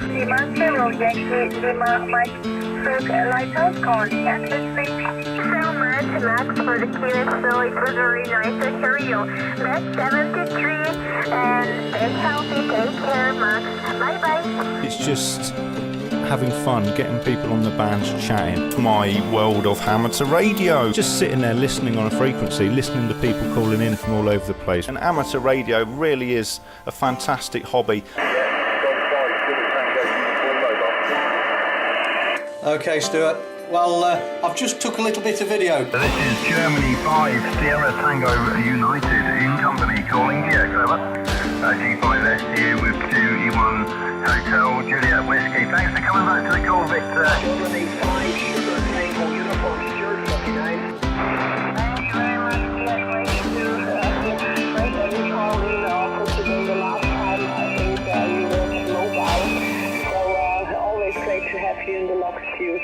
Lima Zero Yankee Lima Mike Silk Lighthouse calling access free. So much Max for the cutest, so it was very nice to hear you. That's 73 and stay healthy, take care Max. Bye bye. It's just having fun, getting people on the bands chatting. My world of amateur radio. Just sitting there listening on a frequency, listening to people calling in from all over the place. And amateur radio really is a fantastic hobby. Okay, Stuart. Well, I've just took a little bit of video. This is Germany 5 Sierra Tango United in company calling DX over. G5STU with 2E1 Hotel Juliet Whiskey. Thanks for coming back to the call, Victor. Germany 5 Sugar Tango Uniform Stuart 49. Thank you very much. Yeah, great to do. Great that you called in. Also today, the last time I think you were mobile. So always great to have you in the logs queue.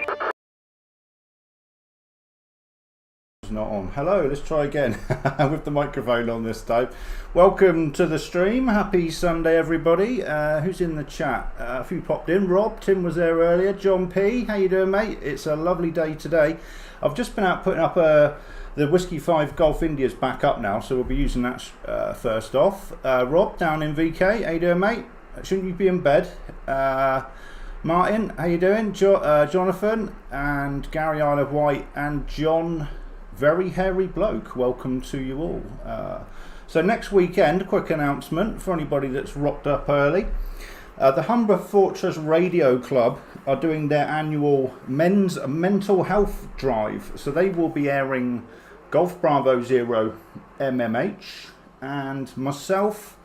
Not on. Hello, let's try again with the microphone on this time. Welcome to the stream. Happy Sunday, everybody. Who's in the chat? A few popped in. Rob, Tim was there earlier. John P, how you doing, mate? It's a lovely day today. I've just been out putting up the Whiskey 5 Golf India's back up now, so we'll be using that first off. Rob down in VK, how you doing, mate? Shouldn't you be in bed? Martin, how you doing? Jonathan and Gary Isle of Wight and John. Very hairy bloke, welcome to you all. So next weekend, quick announcement for anybody that's rocked up early. The Humber Fortress Radio Club are doing their annual men's mental health drive. So they will be airing Golf Bravo Zero MMH and myself.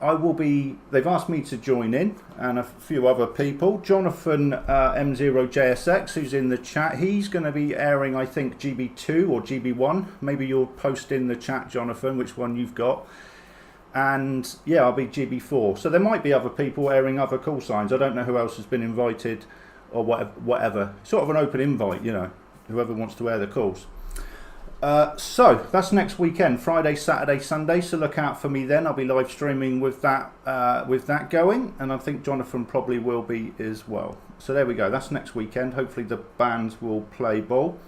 They've asked me to join in and a few other people. Jonathan M0JSX, who's in the chat, he's going to be airing, I think, GB2 or GB1. Maybe you'll post in the chat, Jonathan, which one you've got. And yeah, I'll be GB4. So there might be other people airing other call signs. I don't know who else has been invited or whatever. Sort of an open invite, you know, whoever wants to air the calls. So that's next weekend, Friday, Saturday, Sunday. So look out for me then. I'll be live streaming with that going, and I think Jonathan probably will be as well. So there we go. That's next weekend. Hopefully the bands will play ball.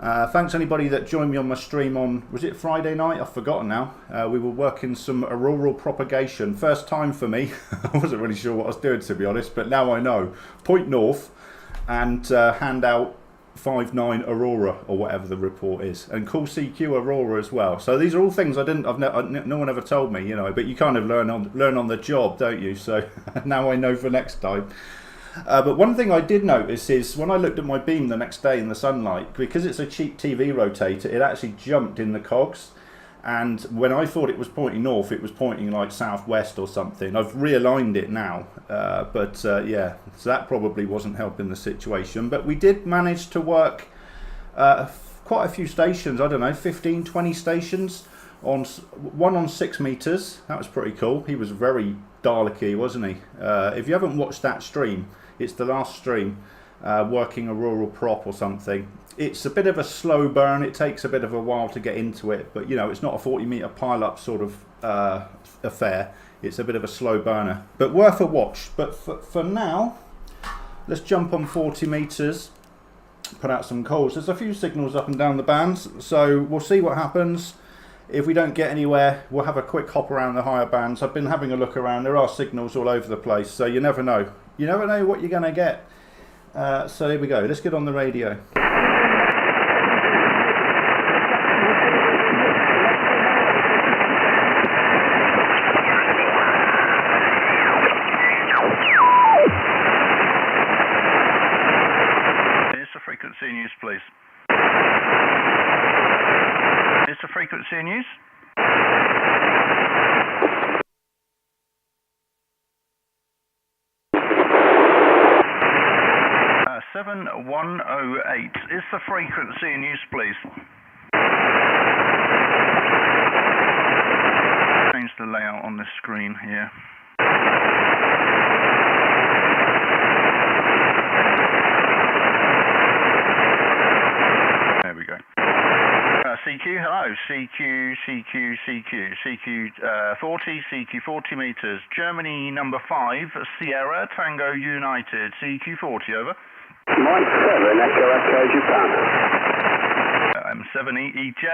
Thanks anybody that joined me on my stream on, was it Friday night? I've forgotten now. We were working some auroral propagation. First time for me. I wasn't really sure what I was doing, to be honest, but now I know. Point north and hand out 5.9 Aurora or whatever the report is, and call CQ Aurora as well. So these are all things no one ever told me, you know, but you kind of learn on the job, don't you? So now I know for next time. But one thing I did notice is when I looked at my beam the next day in the sunlight, because it's a cheap TV rotator, it actually jumped in the cogs. And when I thought it was pointing north, it was pointing like southwest or something. I've realigned it now, yeah, so that probably wasn't helping the situation. But we did manage to work quite a few stations, I don't know, 15, 20 stations, one on 6 meters. That was pretty cool. He was very Dalek-y, wasn't he? If you haven't watched that stream, it's the last stream, working a rural prop or something. It's a bit of a slow burn. It takes a bit of a while to get into it, but you know, it's not a 40-meter pile-up sort of affair. It's a bit of a slow burner, but worth a watch. But for now, let's jump on 40 meters, put out some calls. There's a few signals up and down the bands, so we'll see what happens. If we don't get anywhere, we'll have a quick hop around the higher bands. I've been having a look around. There are signals all over the place, so you never know. You never know what you're going to get. So here we go. Let's get on the radio. Frequency news, please. Is the frequency news? 7108. Is the frequency in use, please? Change the layout on this screen here. There we go. CQ, hello. CQ 40 meters. Germany number 5, Sierra Tango United. CQ 40, over. Mike 7, Echo Japan. M7EJ.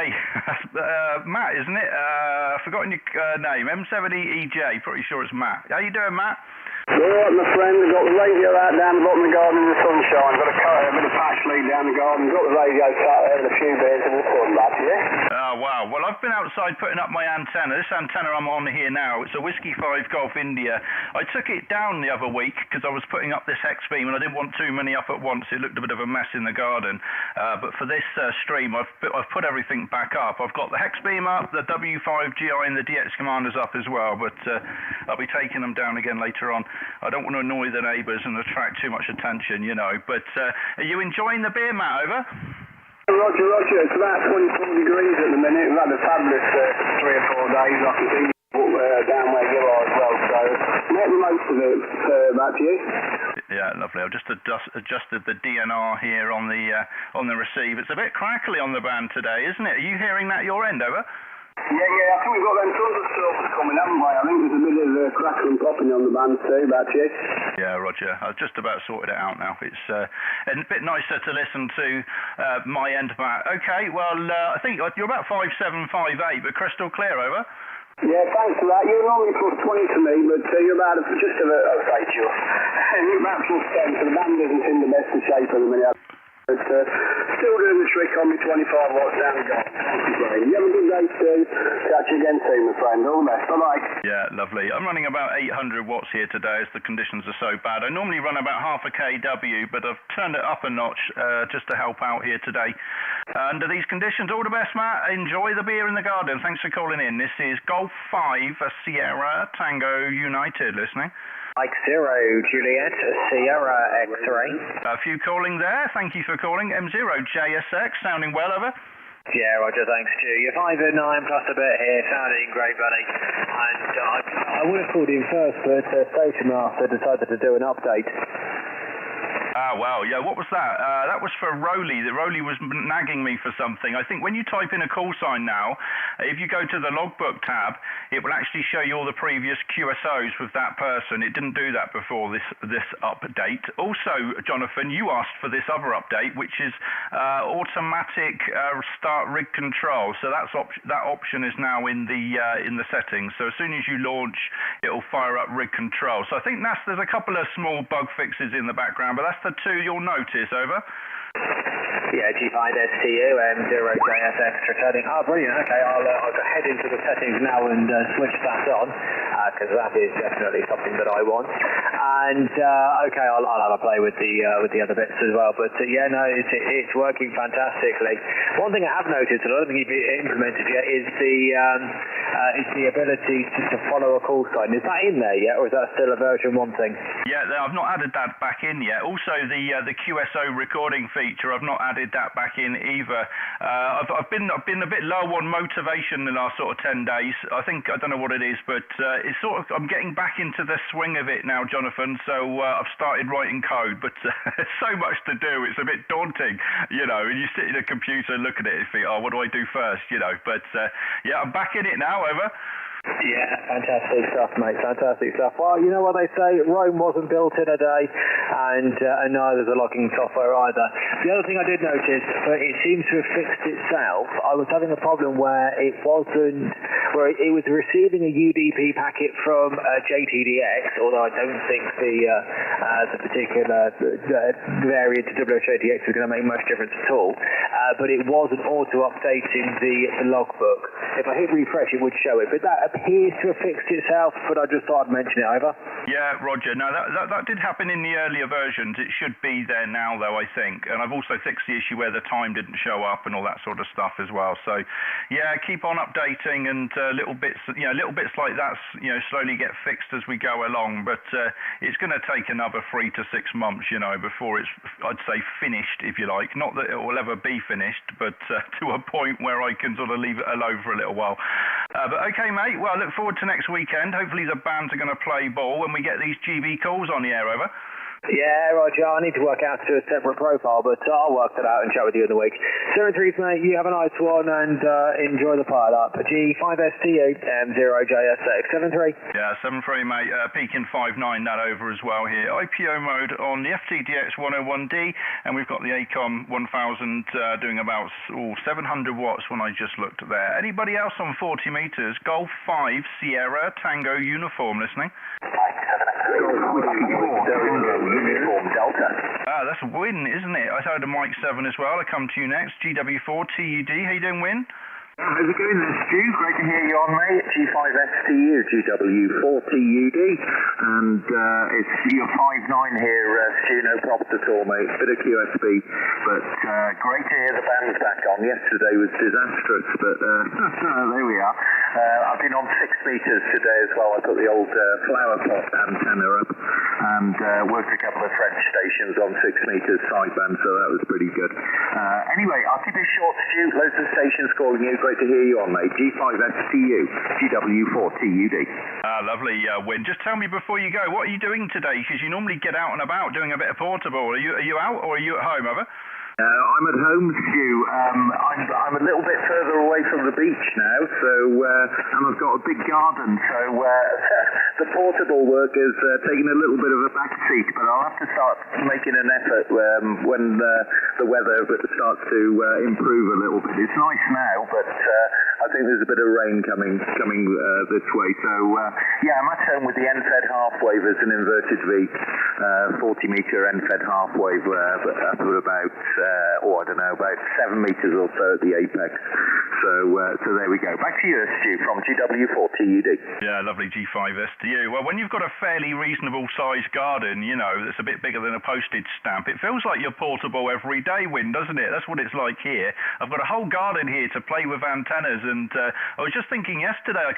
Matt, isn't it? I've forgotten your name. M7EJ. Pretty sure it's Matt. How you doing, Matt? All right, my friend. I've got the radio out down the bottom of the garden in the sunshine. Got a bit of patch lead down the garden. Got the radio sat there with a few beers in the sun, back to you. Oh, wow. Well, I've been outside putting up my antenna. This antenna I'm on here now, it's a Whiskey 5 Golf India. I took it down the other week because I was putting up this hex beam and I didn't want too many up at once. It looked a bit of a mess in the garden. But for this stream, I've put everything back up. I've got the hex beam up, the W5GI and the DX commanders up as well, but I'll be taking them down again later on. I don't want to annoy the neighbours and attract too much attention, you know. But are you enjoying the beer, Matt, over? Roger. It's about 24 degrees at the minute. We've had a fabulous 3 or 4 days. I can see down where you are as well. So make the most of it, back to you. Yeah, lovely. I've just adjusted the DNR here on the receive. It's a bit crackly on the band today, isn't it? Are you hearing that your end, over? Yeah, I think we've got them thunderstorms coming, haven't we? I think there's a bit of crackling popping on the band too, back to you. Yeah, Roger. I've just about sorted it out now. It's a bit nicer to listen to my end, Matt. Okay, well, I think you're about 5758, but crystal clear, over. Yeah, thanks for that. You're normally plus 20 to me, but you're about just you're about plus 10, so the band isn't in the best of shape at the minute. But still doing the trick on me 25 watts down the garden. Thank you, Brian. You have a good day, Stu. Catch you again soon, my friend. All the best. Bye-bye. Yeah, lovely. I'm running about 800 watts here today as the conditions are so bad. I normally run about half a kW, but I've turned it up a notch just to help out here today. Under these conditions, all the best, Matt. Enjoy the beer in the garden. Thanks for calling in. This is Golf 5 Sierra Tango United listening. Mike 0, Juliet, Sierra X-ray. A few calling there. Thank you for calling. M0JSX, sounding well, over. Yeah, Roger, thanks, Stu. You're 5 and 9 plus a bit here, sounding great, buddy. And I would have called in first, but Station Master decided to do an update. Ah, wow, yeah, what was that? That was for Rowley. The Rowley was nagging me for something. I think when you type in a call sign now, if you go to the logbook tab, it will actually show you all the previous QSOs with that person. It didn't do that before this update. Also, Jonathan, you asked for this other update, which is automatic start rig control. So that option is now in the settings. So as soon as you launch, it will fire up rig control. So I think there's a couple of small bug fixes in the background, but that's the 2 you'll notice, over. Yeah, G5STU, M0JSX returning. Oh, brilliant. Okay, I'll head into the settings now and switch that on, because that is definitely something that I want. And okay, I'll have a play with the other bits as well. But yeah, no, it's working fantastically. One thing I have noticed, and I don't think you've implemented yet, is the ability to follow a call sign. Is that in there yet, or is that still a version 1 thing? Yeah, I've not added that back in yet. Also, the QSO recording feature, I've not added that back in either. I've been a bit low on motivation the last sort of 10 days. I don't know what it is, but it's sort of, I'm getting back into the swing of it now, Jonathan. So I've started writing code, but there's so much to do. It's a bit daunting, you know. And you sit in a computer and look at it and think, oh, what do I do first, you know? But yeah, I'm back in it now. Over. Yeah, fantastic stuff, mate. Fantastic stuff. Well, you know what they say, Rome wasn't built in a day, and neither is the logging software either. The other thing I did notice, but it seems to have fixed itself, I was having a problem where it was receiving a UDP packet from JTDX, although I don't think the particular variant to WHJTX is going to make much difference at all, but it wasn't auto-updating the logbook. If I hit refresh, it would show it, but that appears to have fixed itself, but I just thought I'd mention it, over. Yeah, Roger. No, that did happen in the earlier versions. It should be there now, though, I think. And I've also fixed the issue where the time didn't show up and all that sort of stuff as well. So, yeah, keep on updating, and little bits like that, slowly get fixed as we go along. But it's going to take another 3 to 6 months, before it's, I'd say, finished, if you like. Not that it will ever be finished, but to a point where I can sort of leave it alone for a little while. But okay, mate. Well, I look forward to next weekend. Hopefully the bands are going to play ball when we get these GB calls on the air, over. Yeah, Roger, I need to work out to do a separate profile, but I'll work that out and chat with you in the week. 73, mate, you have a nice one and enjoy the pile-up. G5STU, M0JSX, 73. Yeah, 73, mate. Peaking 59, that over as well here. IPO mode on the FTDX 101D, and we've got the ACOM 1000 doing about 700 watts when I just looked there. Anybody else on 40 meters? Golf 5, Sierra, Tango, Uniform, listening? Uniform Delta. That's Win, isn't it? I heard a Mike 7 as well. I come to you next. GW4 TUD. How you doing, Win? How's it going there, Stu? Great to hear you on, mate. G5STU, GW4TUD, and it's your 5.9 here, Stu, no problems at all, mate. Bit of QSB, but great to hear the band's back on. Yesterday was disastrous, but there we are. I've been on 6 meters today as well. I put the old flower pot antenna up and worked a couple of French stations on 6 meters sideband, so that was pretty good. Anyway, I'll keep it short, Stu. Loads of stations calling you. Great to hear you on, mate. G5STU, GW4TUD. Lovely, Win. Just tell me before you go, what are you doing today? Because you normally get out and about doing a bit of portable. Are you out or are you at home, ever? I'm at home, Stu. I'm a little bit further away from the beach now, so and I've got a big garden, so the portable work is taking a little bit of a back seat, but I'll have to start making an effort when the weather starts to improve a little bit. It's nice now, but I think there's a bit of rain coming this way, so yeah, I'm at home with the end-fed half wave as an inverted V, 40-meter end-fed half wave up at about I don't know, about 7 meters or so at the apex. So there we go. Back to you, Stu, from GW4TUD. Yeah, lovely G5STU. Well, when you've got a fairly reasonable sized garden, you know, that's a bit bigger than a postage stamp, it feels like you're portable every day, Win, doesn't it? That's what it's like here. I've got a whole garden here to play with antennas, and I was just thinking yesterday I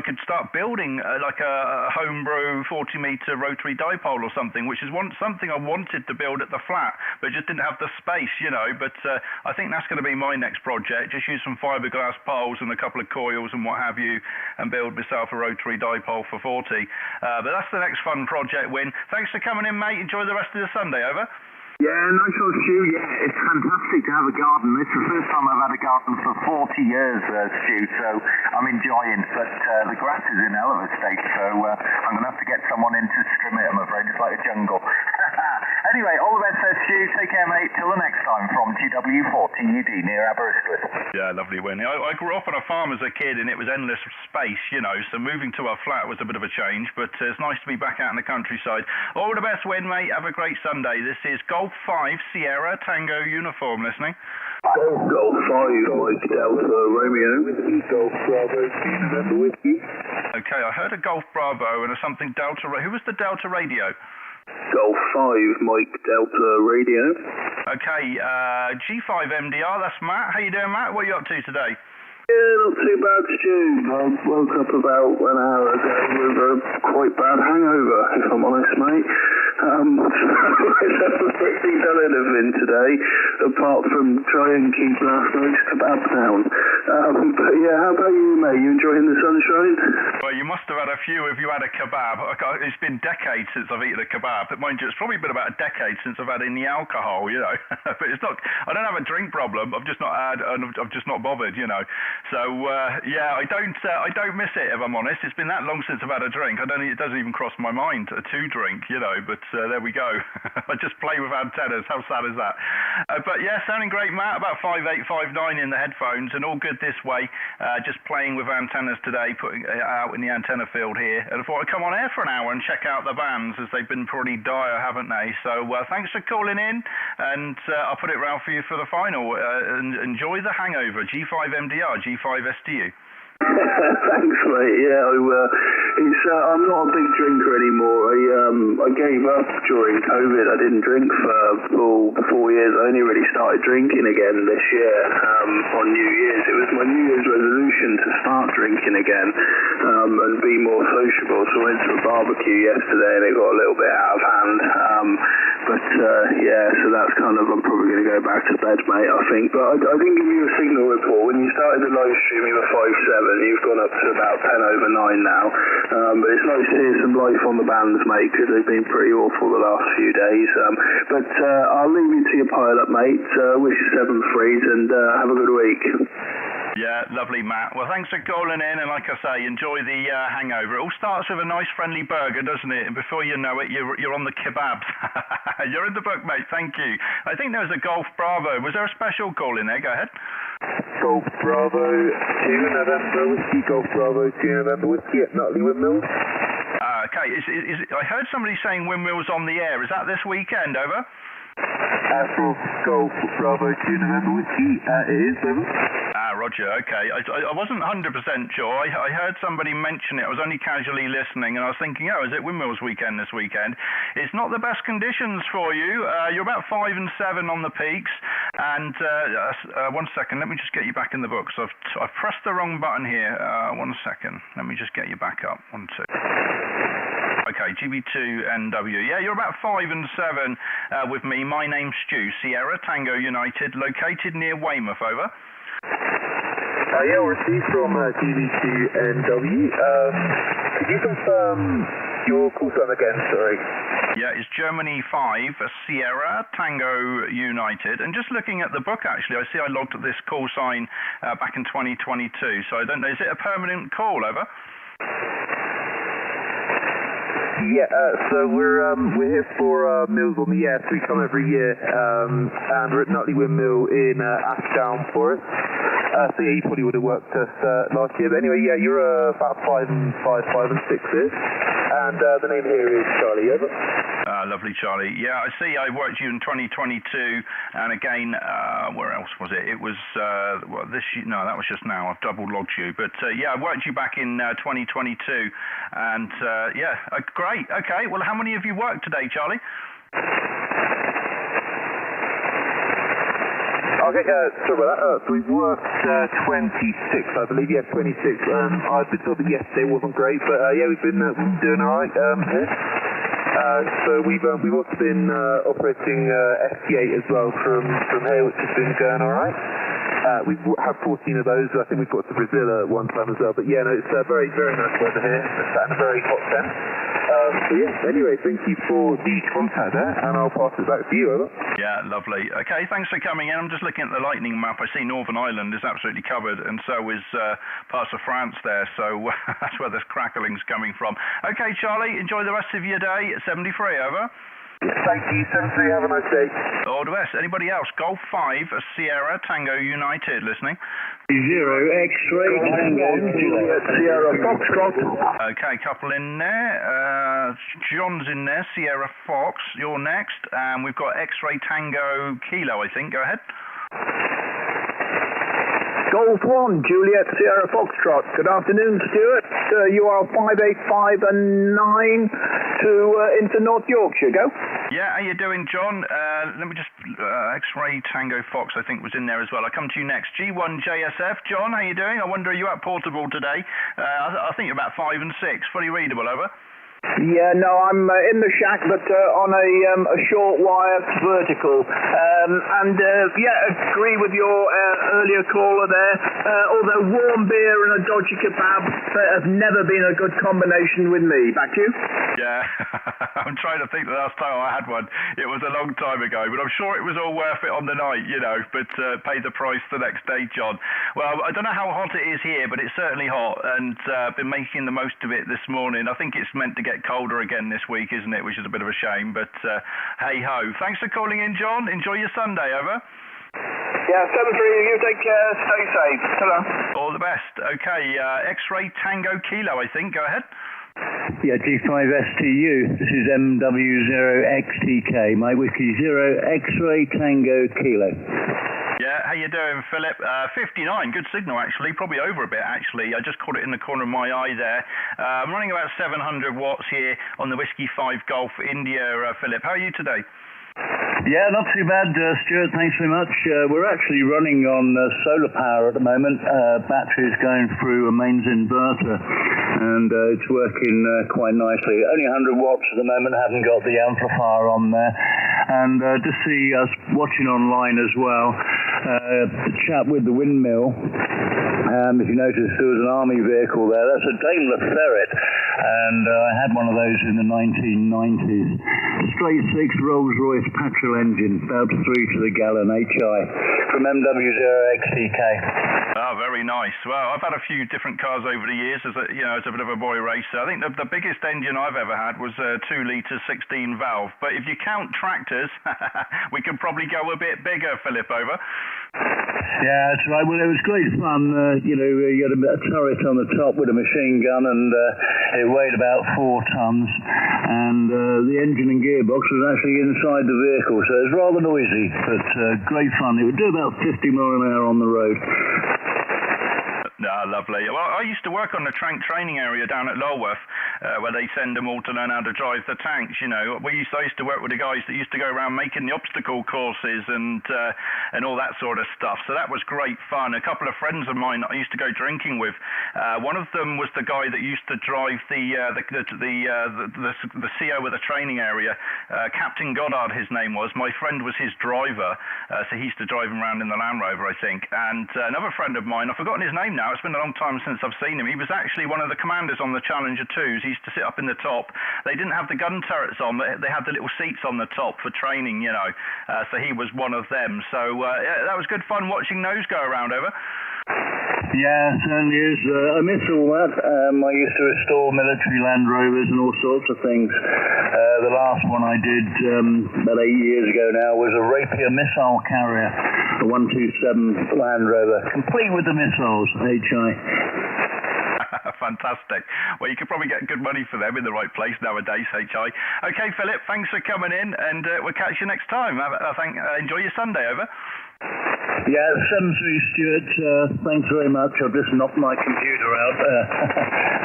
could start building like a homebrew 40-meter rotary dipole or something, which is something I wanted to build at the flat, but just didn't have the space, you know. But I think that's going to be my next project. Just use some fiberglass poles and a couple of coils and what have you, and build myself a rotary dipole for 40. But that's the next fun project, Win. Thanks for coming in, mate. Enjoy the rest of the Sunday. Over. Yeah, nice one, Stu. Yeah, it's fantastic to have a garden. It's the first time I've had a garden for 40 years, Stu, so I'm enjoying. But the grass is in hell of a state, so I'm going to have to get someone in to trim it, I'm afraid. It's like a jungle. Anyway, all the best, Stu. Take care, mate. Till the next time from GW4TUD near Aberystwyth. Yeah, lovely, Win. I grew up on a farm as a kid, and it was endless space, you know, so moving to a flat was a bit of a change, but it's nice to be back out in the countryside. All the best, Win, mate. Have a great Sunday. This is Golf 5, Sierra, Tango, Uniform, listening. Golf 5, Mike Delta, Romeo, Golf Bravo, November Whiskey. Okay, I heard a Golf Bravo and a something Delta. Who was the Delta radio? Golf 5, Mike Delta Radio. Okay, G5MDR, that's Matt. How you doing, Matt? What are you up to today? Yeah, not too bad, Stu. I woke up about an hour ago with a quite bad hangover, if I'm honest, mate. I haven't really done anything today, apart from try and keep last night's kebab down. But yeah, how about you, mate? You enjoying the sunshine? Well, you must have had a few if you had a kebab. It's been decades since I've eaten a kebab. But mind you, it's probably been about a decade since I've had any alcohol, you know. But it's not. I don't have a drink problem. I've just not had, and I've just not bothered, you know. So yeah, I don't miss it, if I'm honest. It's been that long since I've had a drink. It doesn't even cross my mind to drink, you know. But there we go. I just play with antennas. How sad is that? But yeah, sounding great, Matt. About 5.8, 5.9 in the headphones, and all good this way. Just playing with antennas today, putting it out in the antenna field here. And I thought I'd come on air for an hour and check out the bands, as they've been pretty dire, haven't they? So thanks for calling in, and I'll put it round for you for the final. And enjoy the hangover. G5MDR, G5STU. Thanks, mate. Yeah, I'm not a big drinker anymore. I gave up during COVID. I didn't drink for 4 years. I only really started drinking again this year on New Year's. It was my New Year's resolution to start drinking again and be more sociable. So I went to a barbecue yesterday and it got a little bit out of hand. But so that's kind of, I'm probably going to go back to bed, mate, I think. But I didn't give you a signal report. When you started the live stream, you were 5-7. You've gone up to about 10 over 9 now. But it's nice to hear some life on the bands, mate, because they've been pretty awful the last few days. But I'll leave you to your pilot, mate. Wish you 7 frees and have a good week. Yeah, lovely, Matt. Well, thanks for calling in, and like I say, enjoy the hangover. It all starts with a nice friendly burger, doesn't it? And before you know it, you're on the kebabs. You're in the book, mate. Thank you. I think there was a Golf Bravo. Was there a special call in there? Go ahead. Golf Bravo 2 November Whiskey, Golf Bravo 2 November Whiskey at Nutley Windmill. Okay, I heard somebody saying Windmill's on the air. Is that this weekend, over? For Golf Bravo 2 November Whiskey, it is, over. Roger, okay. I wasn't 100% sure. I heard somebody mention it. I was only casually listening, and I was thinking, is it Windmill's weekend this weekend? It's not the best conditions for you. You're about 5 and 7 on the peaks, and 1 second, let me just get you back in the books. I've pressed the wrong button here. 1 second. Let me just get you back up. 1, 2. Okay, GB2NW. Yeah, you're about 5 and 7 with me. My name's Stu, Sierra Tango United, located near Weymouth, over. Yeah, we're Steve from GB2NW. Could you confirm your call sign again, sorry? Yeah, it's Germany 5, Sierra Tango United. And just looking at the book, actually, I see I logged this call sign back in 2022. So I don't know, is it a permanent call, over? Yeah, so we're here for Mills on the Air. So we come every year, and we're at Nutley Windmill in Ashdown Forest. So yeah, you probably would have worked us last year. But anyway, yeah, you're about 5 and 6 here. And the name here is Charlie, over. Lovely, Charlie. Yeah, I see I worked you in 2022, and again, where else was it? It was, no, that was just now. I've double logged you. But yeah, I worked you back in 2022, and yeah, great. Okay, well, how many have you worked today, Charlie? Okay, sorry about that. So we've worked 26, I believe. Yeah, 26. I've been told that yesterday wasn't great, but yeah, we've been doing all right here. So we've also been operating ST8 as well from here, which has been going all right. We've had 14 of those. I think we've got to Brazil at one time as well. But yeah, no, it's very, very nice weather here. It's at a very hot temp. So yeah, anyway, thank you for the contact there, and I'll pass it back to you, over. Yeah, lovely. Okay, thanks for coming in. I'm just looking at the lightning map. I see Northern Ireland is absolutely covered, and so is parts of France there, so that's where this crackling's coming from. Okay, Charlie, enjoy the rest of your day at 73, over. Thank you, 73, have a nice day. All the best. Anybody else? Golf 5, Sierra Tango United, listening. 0 X-ray Tango Juliet Sierra Foxtrot. Okay, couple in there. John's in there, Sierra Fox. You're next. And we've got X-ray Tango Kilo, I think. Go ahead. Golf 1, Juliet Sierra Foxtrot. Good afternoon, Stuart. You are 585 and 9 into North Yorkshire. Go. Yeah, how you doing, John? Let me just... X-Ray Tango Fox, I think, was in there as well. I'll come to you next. G1JSF. John, how you doing? I wonder, are you at Portable today? I think you're about 5 and 6. Fully readable, over. Yeah, no, I'm in the shack, but on a short wire vertical. Yeah, agree with your earlier caller there. Although warm beer and a dodgy kebab have never been a good combination with me. Back to you. Yeah, I'm trying to think the last time I had one. It was a long time ago, but I'm sure it was all worth it on the night, you know, but pay the price the next day, John. Well, I don't know how hot it is here, but it's certainly hot, and been making the most of it this morning. I think it's meant to get colder again this week, isn't it? Which is a bit of a shame, but hey ho. Thanks for calling in, John. Enjoy your Sunday, over. Yeah, 7-3, you take care, stay safe. Ta-da. All the best. Okay, X-Ray Tango Kilo, I think. Go ahead. Yeah, G5STU. This is MW0XTK. My whiskey 0 X-Ray Tango Kilo. Yeah, how you doing, Philip? 59, good signal actually, probably over a bit actually. I just caught it in the corner of my eye there. I'm running about 700 watts here on the Whiskey 5 Golf India, Philip. How are you today? Yeah, not too bad, Stuart. Thanks very much. We're actually running on solar power at the moment. Battery's going through a mains inverter, and it's working quite nicely. Only 100 watts at the moment. Haven't got the amplifier on there. and to see us watching online as well, the chap with the Windmill, if you notice there was an army vehicle there, that's a Daimler Ferret, and I had one of those in the 1990s. Straight 6 Rolls-Royce petrol engine, about 3 to the gallon HI from MW0XTK. Oh, very nice. Well, I've had a few different cars over the years as a bit of a boy racer. I think the biggest engine I've ever had was a 2-litre 16 valve. But if you count tractors, we could probably go a bit bigger, Philip, over. Yeah, that's right. Well, it was great fun. You had a turret on the top with a machine gun, and it weighed about 4 tons. And the engine and gearbox was actually inside the vehicle, so it was rather noisy, but great fun. It would do about 50 mile an hour on the road. Lovely. Well, I used to work on the tank training area down at Lulworth, where they send them all to learn how to drive the tanks. I used to work with the guys that used to go around making the obstacle courses and all that sort of stuff. So that was great fun. A couple of friends of mine I used to go drinking with. One of them was the guy that used to drive the CO of the training area. Captain Goddard, his name was. My friend was his driver, so he used to drive him around in the Land Rover, I think. And another friend of mine, I've forgotten his name now. It's been a long time since I've seen him. He was actually one of the commanders on the Challenger 2s. He used to sit up in the top. They didn't have the gun turrets on, but they had the little seats on the top for training, so he was one of them. So that was good fun watching those go around, over. Yeah, certainly is. I miss all that. I used to restore military Land Rovers and all sorts of things. The last one I did about 8 years ago now was a Rapier missile carrier, a 127 Land Rover, complete with the missiles, HI. Fantastic. Well, you could probably get good money for them in the right place nowadays, HI. Okay, Philip, thanks for coming in, and we'll catch you next time. Enjoy your Sunday, over. Yeah, 7-3 Stuart, thanks very much. I've just knocked my computer out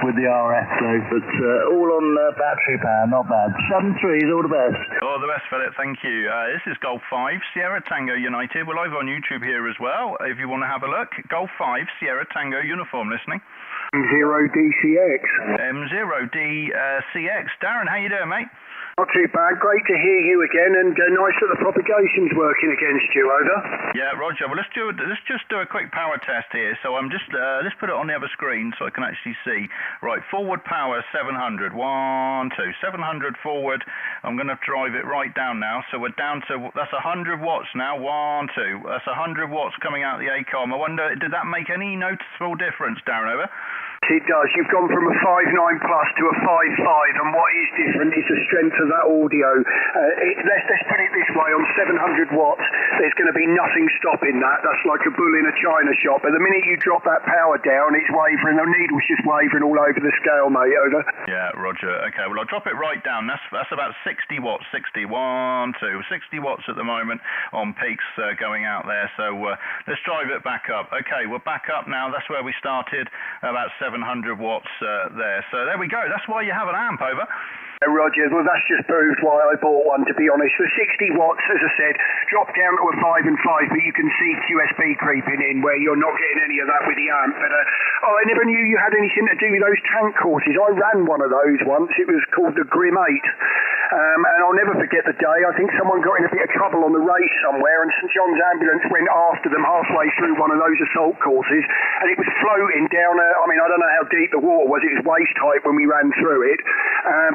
with the RF though, but all on battery power, not bad. 7-3, all the best. All the best, Philip, thank you. This is Golf 5, Sierra Tango United. We're live on YouTube here as well, if you want to have a look. Golf 5, Sierra Tango Uniform listening. M0DCX. M0DCX. Darren, how you doing, mate? Not too bad. Great to hear you again, and nice that the propagation's working against you, over. Yeah, Roger. Well, let's just do a quick power test here. So I'm just let's put it on the other screen so I can actually see. Right, forward power 700. 1, 2, 700 forward. I'm going to drive it right down now. So we're down to that's 100 watts now. 1, 2. That's 100 watts coming out the ACOM. I wonder, did that make any noticeable difference, Darren? Over. It does. You've gone from a 5.9 plus to a 5.5, and what is different is the strength of that audio. Let's put it this way: on 700 watts, there's going to be nothing stopping that. That's like a bull in a china shop. But the minute you drop that power down, it's wavering. The needle's just wavering all over the scale, mate. Over. Yeah, Roger. Okay, well, I'll drop it right down. That's about 60 watts. 60. 1, 2. 60 watts at the moment on peaks going out there. So let's drive it back up. Okay, we're back up now. That's where we started. About 700 watts there. So there we go. That's why you have an amp, over. Roger, well, that's just proved why I bought one, to be honest. For 60 watts, as I said, drop down to a 5 and 5, but you can see QSB creeping in where you're not getting any of that with the amp. But I never knew you had anything to do with those tank courses. I ran one of those once. It was called the Grim 8. And I'll never forget the day. I think someone got in a bit of trouble on the race somewhere, and St John's Ambulance went after them halfway through one of those assault courses, and it was floating down I don't know how deep the water was. It was waist height when we ran through it.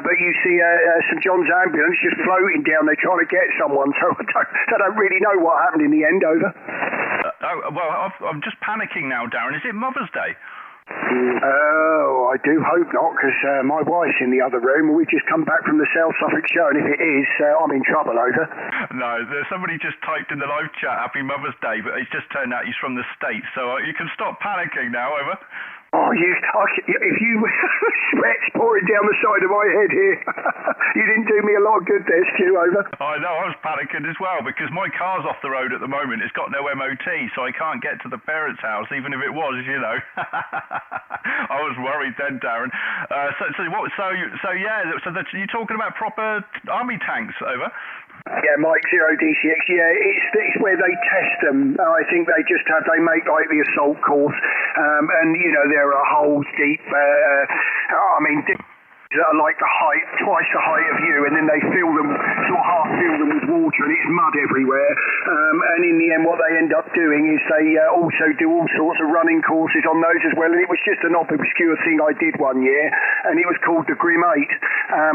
But you see St John's Ambulance just floating down there trying to get someone, so I don't really know what happened in the end, over. I'm just panicking now, Darren. Is it Mother's Day? Oh, I do hope not, because my wife's in the other room, and we've just come back from the South Suffolk show, and if it is, I'm in trouble, over. No, somebody just typed in the live chat, Happy Mother's Day, but it's just turned out he's from the States, so you can stop panicking now, over. Oh, if you sweat's pouring down the side of my head here. You didn't do me a lot of good there, Stu, over. I know, I was panicking as well, because my car's off the road at the moment. It's got no MOT, so I can't get to the parents' house, even if it was, I was worried then, Darren. You're talking about proper army tanks, over? Yeah, Mike 0DCX. Yeah, it's where they test them. I think they make like the assault course, and there are holes deep. that are like the height, twice the height of you, and then they fill them, sort of half fill them with water, and it's mud everywhere. And in the end, what they end up doing is they also do all sorts of running courses on those as well. And it was just an obscure thing I did one year, and it was called the Grim 8.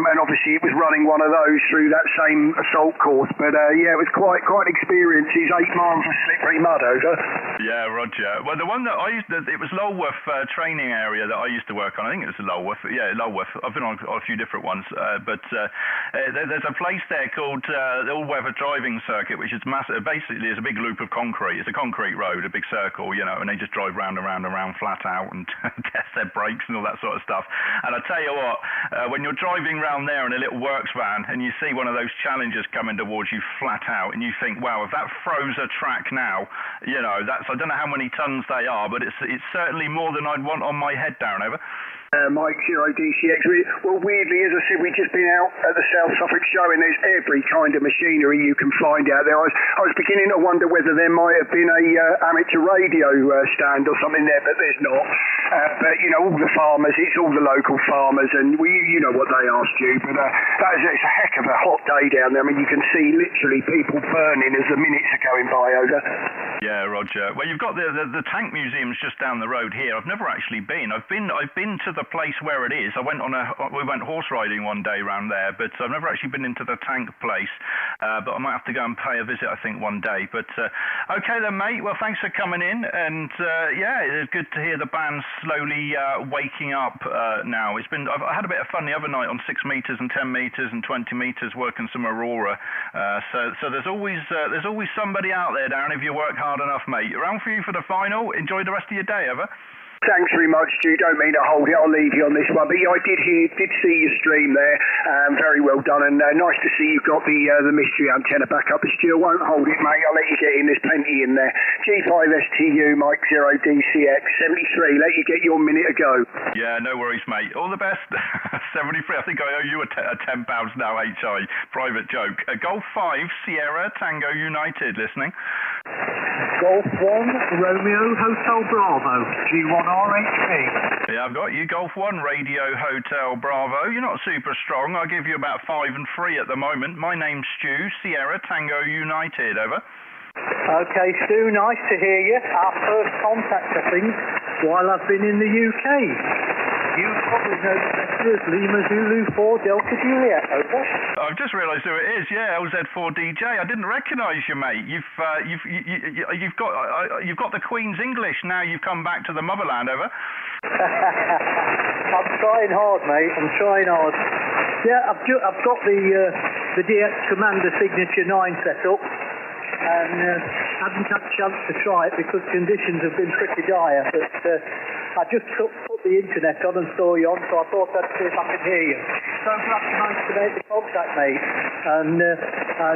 And obviously, it was running one of those through that same assault course. But yeah, it was quite experience. It's 8 miles of slippery mud over. Yeah, Roger. Well, the one that I used to, it was Lulworth training area that I used to work on. I think it was Lulworth. Yeah, Lulworth. I've been on a few different ones, but there's a place there called the all-weather driving circuit, which is massive. Basically, it's a big loop of concrete. It's a concrete road, a big circle, you know, and they just drive round and round and round flat out and test their brakes and all that sort of stuff. And I tell you what, when you're driving round there in a little works van and you see one of those Challengers coming towards you flat out, and you think, wow, if that froze a track now, you know, that's, I don't know how many tons they are, but it's certainly more than I'd want on my head down over. Mike 0DCX. Well, weirdly, as I said, we've just been out at the South Suffolk show, and there's every kind of machinery you can find out there. I was beginning to wonder whether there might have been a amateur radio stand or something there, but there's not. But you know, all the farmers, it's all the local farmers, and you know what they are, Stu. But it's a heck of a hot day down there. I mean, you can see literally people burning as the minutes are going by over. Yeah, Roger. Well, you've got the tank museums just down the road here. I've never actually been. I've been to the place where it is. We went horse riding one day around there, but I've never actually been into the tank place. But I might have to go and pay a visit, I think, one day. But okay then, mate. Well, thanks for coming in, and yeah, it's good to hear the band slowly waking up now. I had a bit of fun the other night on 6 meters and 10 meters and 20 meters working some aurora. So there's always somebody out there, Darren, if you work hard enough, mate. Around for you for the final. Enjoy the rest of your day, over. Thanks very much, Stu. Don't mean to hold it. I'll leave you on this one. But yeah, I did see your stream there. Very well done, and nice to see you've got the mystery antenna back up. But Stu, I won't hold it, mate. I'll let you get in. There's plenty in there. G5STU, Mike 0DCX 73. Let you get your minute to go. Yeah, no worries, mate. All the best. 73. I think I owe you a £10 now, HI. Private joke. Golf 5, Sierra, Tango United. Listening. Golf 1, Romeo, Hotel Bravo, G1RHP. Yeah, I've got you. Golf 1, Radio Hotel Bravo. You're not super strong. I'll give you about 5 and 3 at the moment. My name's Stu, Sierra, Tango United. Over. Okay, Stu, nice to hear you. Our first contact, I think, while I've been in the UK. You probably know Texas, Lima Zulu 4 Delta Juliet. Over. I've just realised who it is. Yeah, LZ4DJ. I didn't recognise you, mate. You've got the Queen's English. Now you've come back to the motherland. Over. I'm trying hard, mate. I'm trying hard. Yeah, I've got the DX Commander Signature 9 set up, and hadn't had a chance to try it because conditions have been pretty dire. But I just put the internet on and saw you on, so I thought I'd see if I could hear you. So perhaps nice to make the contact, mate, and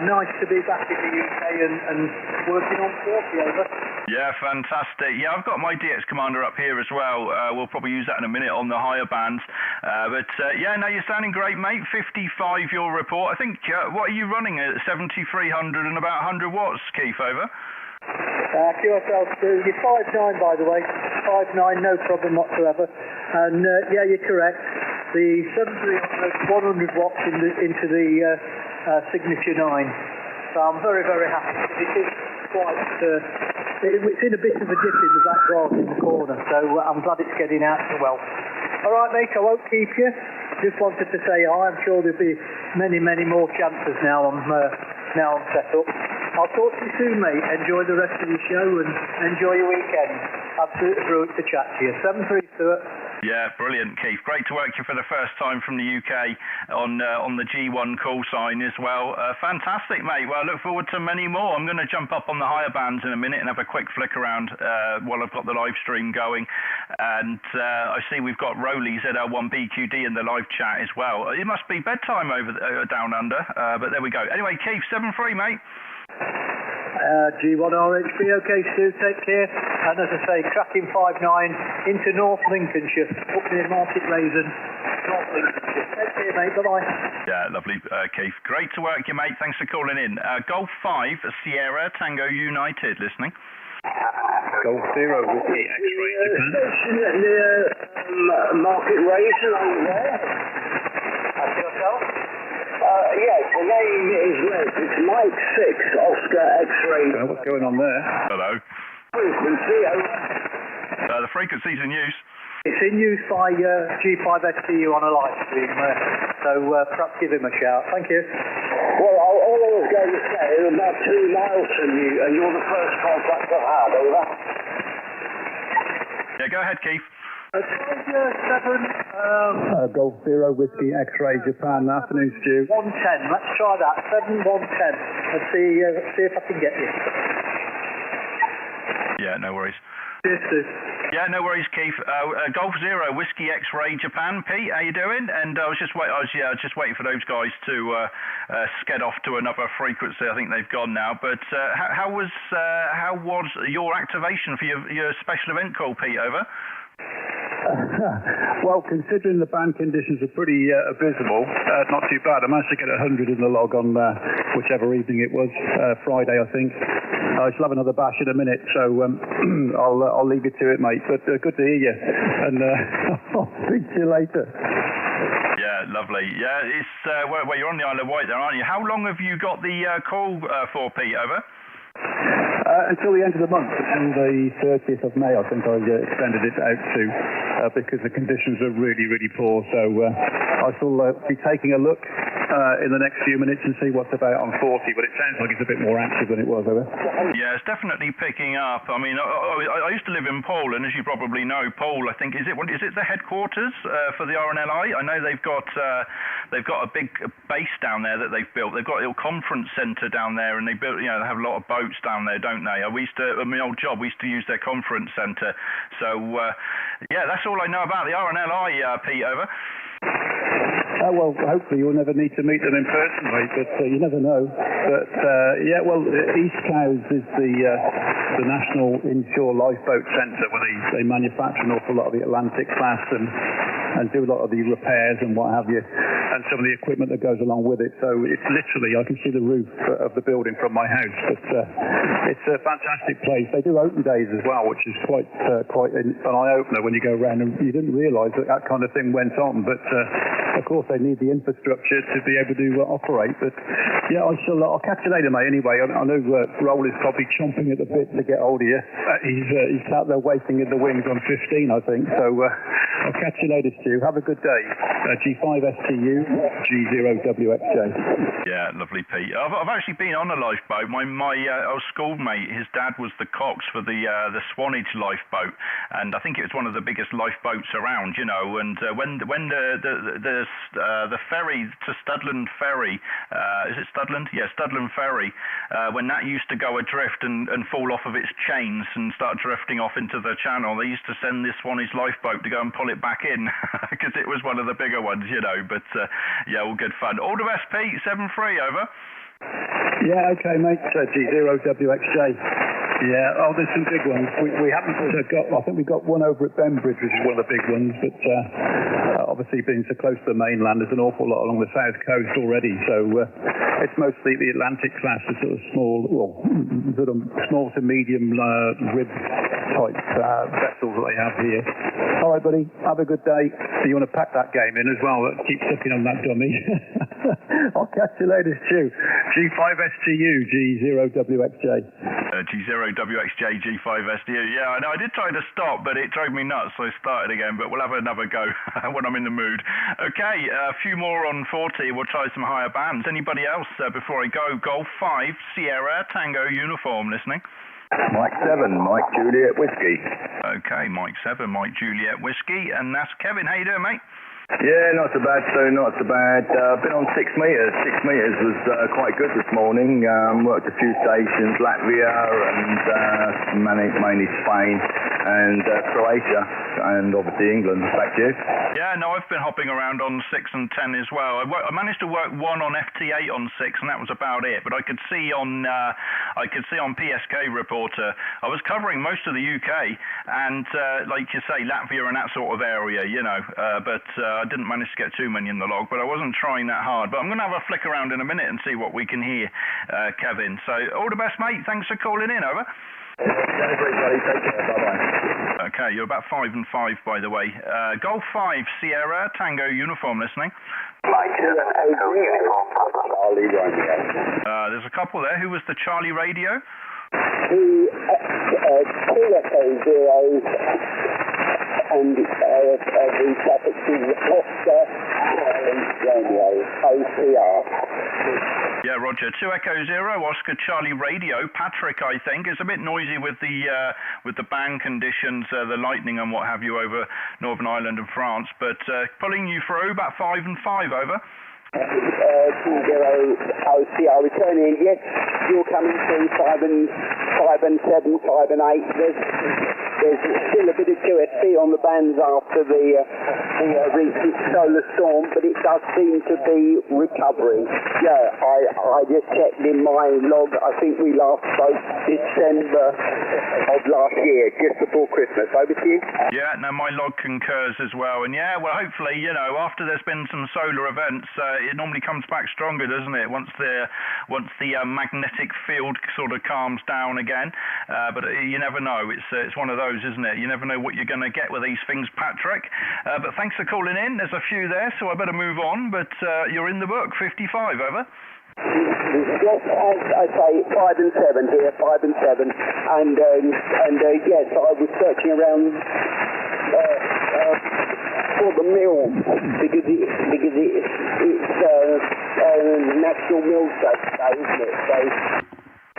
nice to be back in the UK and working on 40 over. Yeah, fantastic. Yeah, I've got my DX Commander up here as well. We'll probably use that in a minute on the higher bands. But yeah, no, you're sounding great, mate. 55 your report. I think, what are you running at? 7300 and about 100 watts, Keith, over? QSL 2, you're 5.9 by the way, 5.9, no problem whatsoever. And yeah, you're correct. The 7300 100 watts into the Signature 9. So I'm very, very happy. It is quite, it's in a bit of a dip in the back grass in the corner, so I'm glad it's getting out so well. Alright mate, I won't keep you. Just wanted to say hi. I'm sure there'll be many, many more chances now I'm set up. I'll talk to you soon, mate. Enjoy the rest of your show and enjoy your weekend. Absolutely brilliant to chat to you. 7-3, Stuart. Yeah, brilliant, Keith. Great to work you for the first time from the UK on the G1 call sign as well. Fantastic, mate. Well, I look forward to many more. I'm going to jump up on the higher bands in a minute and have a quick flick around while I've got the live stream going. And I see we've got Roley ZL1BQD in the live chat as well. It must be bedtime over down under, but there we go. Anyway, Keith, 7-3, mate. G1RHP, okay, Stu, take care. And as I say, cracking 5.9 into North Lincolnshire, up near Market Raisin, North Lincolnshire. Take care, mate, bye-bye. Yeah, lovely, Keith. Great to work you, mate. Thanks for calling in. Golf 5, Sierra, Tango United, listening. Golf 0 with the X-ray. Market Raisin, are you there? Yes, the name is Les. It's Mike 6, Oscar X-ray. What's going on there? Hello. Frequency, over. The frequency's in use. It's in use by G5STU on a live stream, so perhaps give him a shout. Thank you. Well, all I was going to say is about 2 miles from you, and you're the first contact I've had, over. Yeah, go ahead, Keith. Tiger 7, Golf Zero Whiskey X-Ray Japan. Afternoon, Stu. 110. Let's try that. 7 110, and see if I can get you. Yeah, no worries. Cheers, Stu. Yeah, no worries, Keith. Golf Zero Whiskey X-Ray Japan. Pete, how you doing? And I was just waiting for those guys to sked off to another frequency. I think they've gone now. But how was your activation for your special event call, Pete? Over. Well, considering the band conditions are pretty abysmal, not too bad. I managed to get 100 in the log on whichever evening it was, Friday, I think. I shall have another bash in a minute, so I'll leave you to it, mate. But good to hear you, and I'll speak to you later. Yeah, lovely. Yeah, it's well, you're on the Isle of Wight there, aren't you? How long have you got the call for, Pete? Over. Until the end of the month, until the 30th of May, I think I extended it out to, because the conditions are really, really poor. So I shall be taking a look in the next few minutes and see what's about on 40, but it sounds like it's a bit more active than it was, over. Yeah, it's definitely picking up. I mean, I used to live in Poole, and as you probably know, Poole, I think, is it the headquarters for the RNLI? I know they've got a big base down there that they've built. They've got a little conference centre down there, and they built, they have a lot of boats down there, don't they? At my old job, we used to use their conference centre. So, yeah, that's all I know about the RNLI, Pete, over. Well, hopefully you'll never need to meet them in person, mate, but you never know. But, yeah, well, East Cowes is the National Inshore Lifeboat Centre, where they manufacture an awful lot of the Atlantic class and do a lot of the repairs and what have you, and some of the equipment that goes along with it. So it's literally, I can see the roof of the building from my house. But it's a fantastic place. They do open days as well, which is quite an eye-opener when you go around, and you didn't realise that kind of thing went on. But of course, they need the infrastructure to be able to operate. But yeah, I'll catch you later, mate. Anyway, I know Roll is probably chomping at the bit to get hold of you. He's out there waiting in the wings on 15, I think. So I'll catch you later, Stu. Have a good day. G5STU, G0WXJ. Yeah, lovely, Pete. I've actually been on a lifeboat. My old schoolmate, his dad was the cox for the Swanage lifeboat, and I think it was one of the biggest lifeboats around. And when the ferry to Studland Ferry, is it Studland? Yeah, Studland Ferry. When that used to go adrift and fall off of its chains and start drifting off into the channel, they used to send this Swanage lifeboat to go and pull it back in because it was one of the bigger ones, But yeah, all good fun. All the best, Pete. 7-3, over. Yeah, okay, mate. G0WXJ. Yeah, there's some big ones. We haven't got, I think we've got one over at Bembridge, which is one of the big ones, but obviously being so close to the mainland, there's an awful lot along the south coast already, so it's mostly the Atlantic class, the sort of small to medium rib type vessels that they have here. All right, buddy, have a good day. You want to pack that game in as well, keep sucking on that dummy. I'll catch you later, Stu. G5STU, G0WXJ. G0WXJ, G5STU. Yeah, I know. I did try to stop, but it drove me nuts, so I started again. But we'll have another go when I'm in the mood. Okay, a few more on 40. We'll try some higher bands. Anybody else before I go? Golf 5, Sierra, Tango, uniform, listening. Mike 7, Mike Juliet Whiskey. Okay, Mike 7, Mike Juliet Whiskey. And that's Kevin. How you doing, mate? Yeah, not so bad, Stu, not so bad. Been on 6 metres. 6 metres was quite good this morning. Worked a few stations, Latvia and mainly Spain and Croatia and obviously England. Back to you. Yeah, no, I've been hopping around on 6 and 10 as well. I managed to work one on FT8 on 6, and that was about it. But I could see on PSK Reporter, I was covering most of the UK and like you say, Latvia and that sort of area, but I didn't manage to get too many in the log, but I wasn't trying that hard. But I'm going to have a flick around in a minute and see what we can hear, Kevin. So all the best, mate. Thanks for calling in, over. Everybody, take care. Bye-bye. Okay, you're about 5 and 5, by the way. Golf 5, Sierra, Tango, uniform, listening. Mike 7, Echo, uniform. Charlie Romeo. There's a couple there. Who was the Charlie Radio? Two Echo Zeros and the suffix is Oscar Charlie Romeo, OCR. Yeah, Roger. 2 Echo Zero, Oscar Charlie Radio. Patrick, I think. It's a bit noisy with the band conditions, the lightning and what have you over Northern Ireland and France, but pulling you through about 5 and 5, over. 20 OCR returning. Yes, you're coming through 5 and 7, 5 and 8. There's still a bit of QSP on the bands after the recent solar storm, but it does seem to be recovering. Yeah, I just checked in my log. I think we last spoke December of last year, just before Christmas. Over to you. Yeah, no, my log concurs as well. And yeah, well, hopefully, you know, after there's been some solar events, it normally comes back stronger, doesn't it? Once the magnetic field sort of calms down again. But you never know. It's one of those, isn't it? You never know what you're going to get with these things, Patrick. But thanks for calling in. There's a few there, so I better move on. But you're in the book. 55, over. Yes, as I say, 5 and 7 here, 5 and 7, and yes, I was searching around for the mill because it's National Mill Day, isn't it? So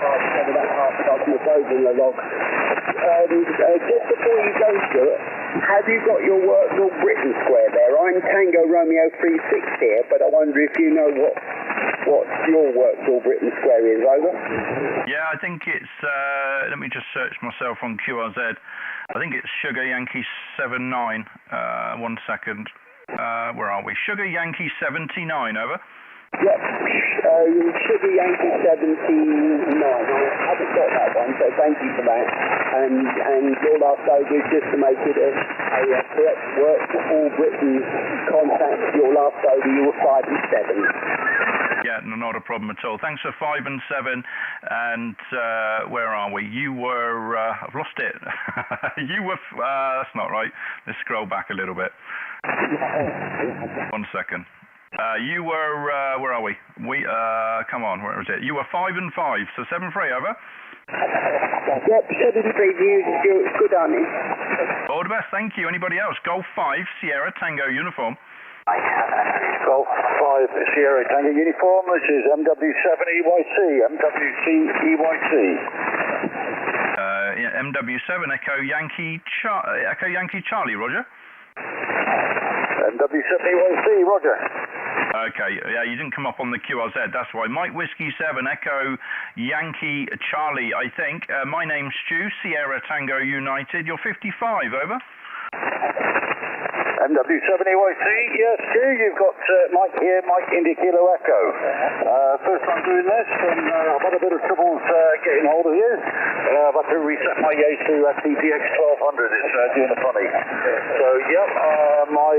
I've said about half a dozen of those in the log. Just before you go to it, have you got your Workville Britain Square there? I'm Tango Romeo 36 here, but I wonder if you know what your Workville Britain Square is, over? Yeah, I think it's, let me just search myself on QRZ. I think it's Sugar Yankee 79. 1 second. Where are we? Sugar Yankee 79, over. Yep, Sugar Yankee 79. I haven't got that one, so thank you for that. And your last over is just to make it a correct work for all Britain contact. Your last over, you were 5 and 7. Yeah, no, not a problem at all. Thanks for 5 and 7. And where are we? You were, I've lost it. You were, that's not right. Let's scroll back a little bit. 1 second. You were, where are we? Come on, where was it? You were 5 and 5, so 7-3, over. Yep, 7-3, you good on it. All the best, thank you. Anybody else? Golf 5, Sierra Tango uniform. Golf 5, Sierra Tango uniform. This is MW7EYC. MWC-EYC. Yeah, MW7 Echo Yankee Charlie, Roger. MW7EYC, Roger. Okay, yeah, you didn't come up on the QRZ, that's why. Mike Whiskey 7 Echo Yankee Charlie, I think. My name's Stu, Sierra Tango United. You're 55, over. MW7EYC, yes, Stu, you've got Mike here, Mike India Kilo Echo. First time doing this, and I've had a bit of trouble getting hold of you. I've had to reset my Yaesu FTTX 1200, it's doing a funny. So, yep, my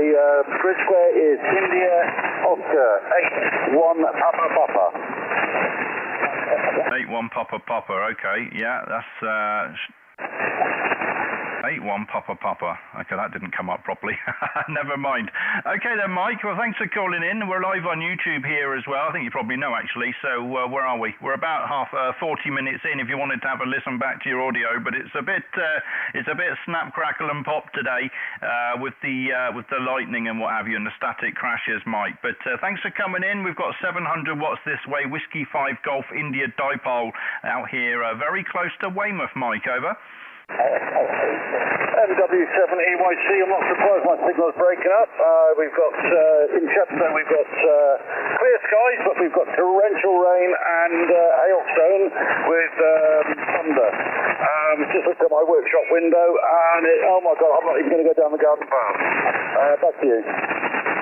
grid square is India Oscar 8-1 Papa Papa. 8-1 Papa Papa, okay, yeah, that's... 8-1 Papa. Okay, that didn't come up properly. Never mind. Okay then, Mike. Well, thanks for calling in. We're live on YouTube here as well. I think you probably know, actually. So where are we? We're about 40 minutes in. If you wanted to have a listen back to your audio, but it's a bit snap, crackle, and pop today with the lightning and what have you, and the static crashes, Mike. But thanks for coming in. We've got 700 watts this way. Whiskey 5 Golf India dipole out here, very close to Weymouth, Mike. Over. MW7EYC, I'm not surprised my signal's breaking up. We've got, in Chepstow, we've got clear skies, but we've got torrential rain and hailstone with thunder. Just looked at my workshop window and oh my God, I'm not even going to go down the garden path. Back to you.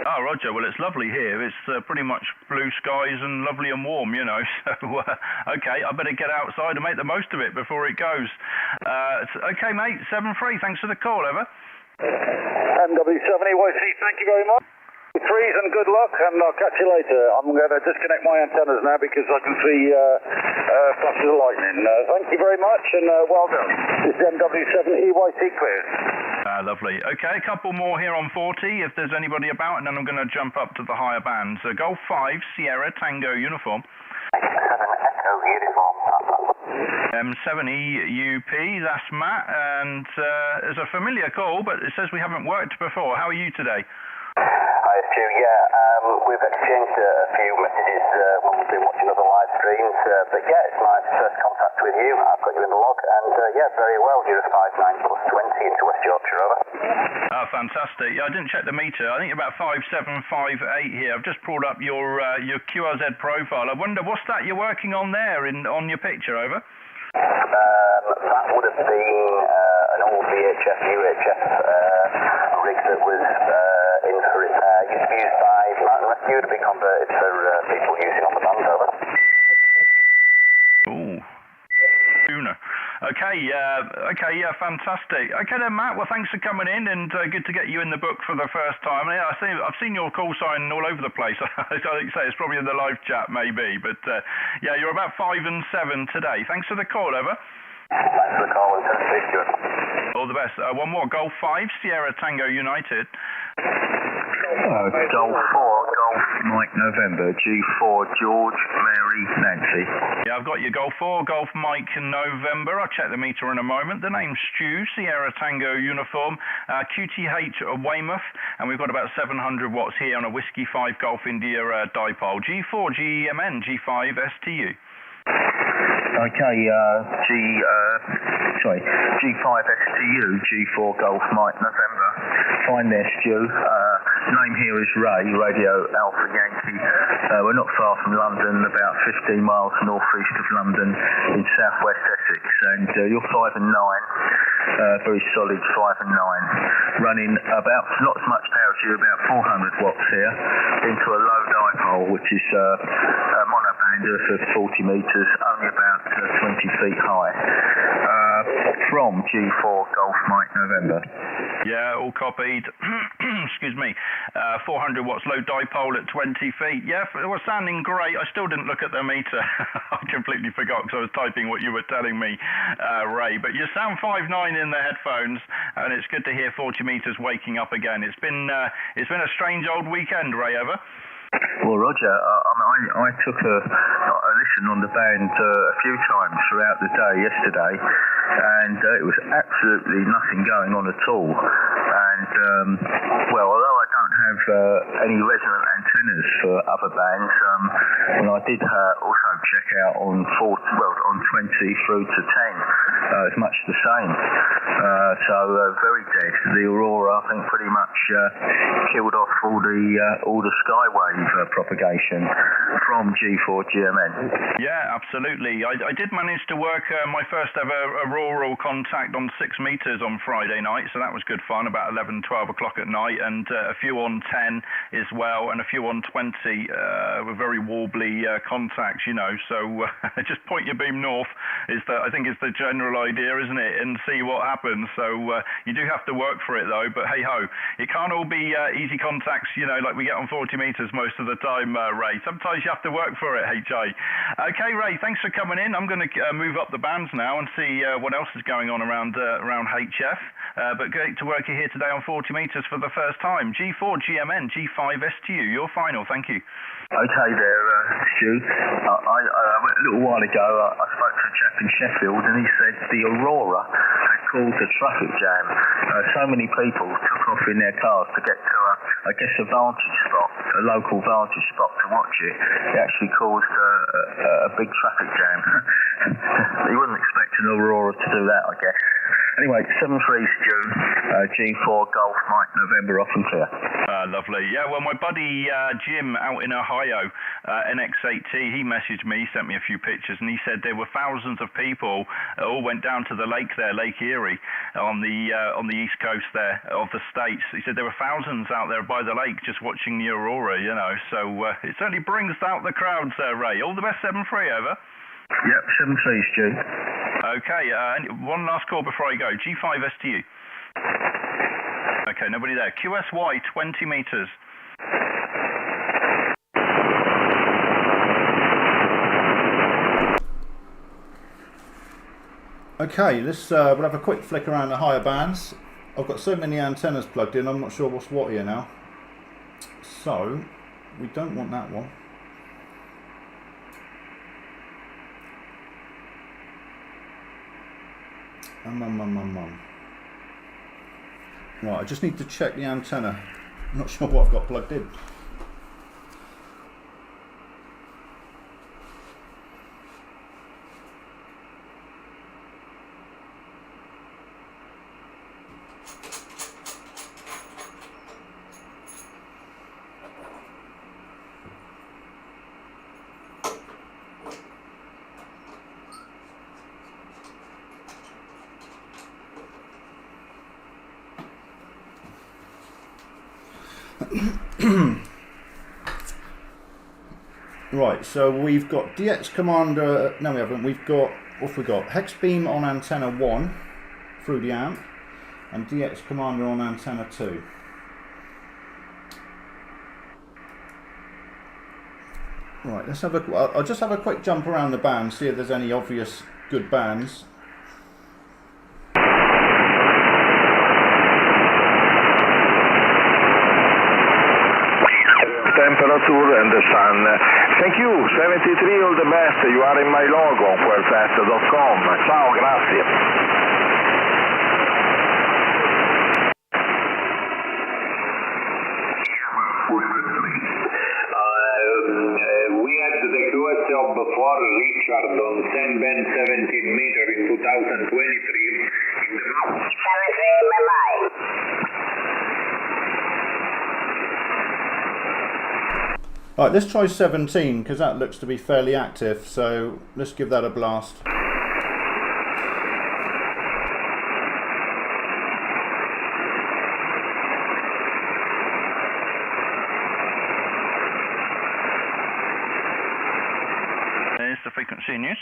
Oh, Roger. Well, it's lovely here. It's pretty much blue skies and lovely and warm, you know. So, okay, I better get outside and make the most of it before it goes. Okay, mate, 7-3. Thanks for the call, over. MW7EYC, thank you very much. Threes and good luck, and I'll catch you later. I'm going to disconnect my antennas now because I can see flashes of lightning. Thank you very much, and well done. This is MW7EYC clear. Lovely. Okay, a couple more here on 40, if there's anybody about, and then I'm going to jump up to the higher bands. Golf 5, Sierra, Tango, Uniform. 7 Echo, Uniform. M7EUP, that's Matt, and there's a familiar call, but it says we haven't worked before. How are you today? Hi, Stu. We've exchanged a few messages when we've been watching other live streams, but yeah, it's my first contact with you. I've got you in the log, and yeah, very well. You're a 5.9 plus 20 into West Yorkshire, over. Fantastic. Yeah, I didn't check the meter. I think you're about 5.758 here. I've just brought up your QRZ profile. I wonder, what's that you're working on there on your picture, over? That would have been an old VHF, UHF rig that was in for it. Used to be used by Mountain Rescue, to be converted for people using on the band, over. Ooh. Okay, yeah, fantastic. Okay then, Matt, well, thanks for coming in, and good to get you in the book for the first time. Yeah, I've seen your call sign all over the place. I think it's probably in the live chat, maybe, but yeah, you're about 5 and 7 today. Thanks for the call, over. Thanks for the call, and thanks, Stuart. All the best. One more, Golf 5, Sierra Tango United. Golf 4, Golf Mike November, G4 George Mary Nancy. Yeah, I've got you. Golf 4, Golf Mike November. I'll check the meter in a moment. The name's Stu, Sierra Tango Uniform, QTH Weymouth, and we've got about 700 watts here on a Whiskey 5 Golf India dipole. G4 GMN G5STU. Okay, G5STU, G4 Golf Mike November. Fine there, Stu. Name here is Ray, Radio Alpha Yankee. We're not far from London, about 15 miles northeast of London in southwest Essex, and you're 5 and 9, very solid 5 and 9, running about, not as much power as you, about 400 watts here, into a low dipole, which is a monoband of 40 metres, only about 20 feet high, from G4 Golf Mike November. Yeah, all copied. Excuse me. 400 watts low dipole at 20 feet. Yeah, it was sounding great. I still didn't look at the meter. I completely forgot because I was typing what you were telling me, Ray. But you sound 5.9 in the headphones, and it's good to hear 40 meters waking up again. It's been a strange old weekend, Ray, over. Well, Roger, I took a listen on the band a few times throughout the day yesterday, and it was absolutely nothing going on at all. And, well, although I don't have any resonant antennas for other bands, and I did also check out on 20 through to 10, it's much the same. So very dead. The Aurora, I think, pretty much killed off all the skywave propagation from G4 GMN. Yeah, absolutely. I did manage to work my first ever auroral contact on 6 meters on Friday night, so that was good fun, about 11, 12 o'clock at night, and a few on 10 as well, and a few on 20 were very warbly contacts, you know, so just point your beam north I think is the general idea, isn't it, and see what happens. So you do have to work for it though, but hey ho, it can't all be easy contacts, you know, like we get on 40 meters most of the time, Ray. Sometimes you have to work for it, HA. Okay, Ray, thanks for coming in. I'm going to move up the bands now and see what else is going on around HF. But great to work here today on 40 meters for the first time. G4 GMN G5STU, your final. Thank you. Okay there, Stu. A little while ago, I spoke to a chap in Sheffield, and he said the Aurora had caused a traffic jam. So many people took off in their cars to get to, a vantage spot, a local vantage spot to watch it. It actually caused a big traffic jam. You wouldn't expect an Aurora to do that, I guess. Anyway, 7-3 Stu, G4 Golf Mike November, off and clear. Lovely. Yeah, well, my buddy Jim out in Ohio, NX8T, he messaged me, sent me a few pictures, and he said there were thousands of people all went down to the lake there, Lake Erie, on the east coast there of the States. He said there were thousands out there by the lake just watching the Aurora, you know, so it certainly brings out the crowds there, Ray. All the best, 7-3, over. Yep, 7-3, Stu. Okay, one last call before I go. G5STU. Okay, nobody there. QSY, 20 meters. Okay, let's we'll have a quick flick around the higher bands. I've got so many antennas plugged in, I'm not sure what's what here now. So, we don't want that one. Right, I just need to check the antenna. I'm not sure what I've got plugged in. Right, so we've got DX Commander, no we haven't, we've got, what have we got? Hex Beam on antenna 1 through the amp, and DX Commander on antenna 2. Right, let's have a, I'll just have a quick jump around the band, see if there's any obvious good bands. Temperature and the sun. Thank you, 73, all the best. You are in my logo on querfest.com. Ciao, grazie. We had the QS job before Richard on 10 band 17 meter in 2023. 17, bye-bye. Right, let's try 17 because that looks to be fairly active, so let's give that a blast. There's the frequency news.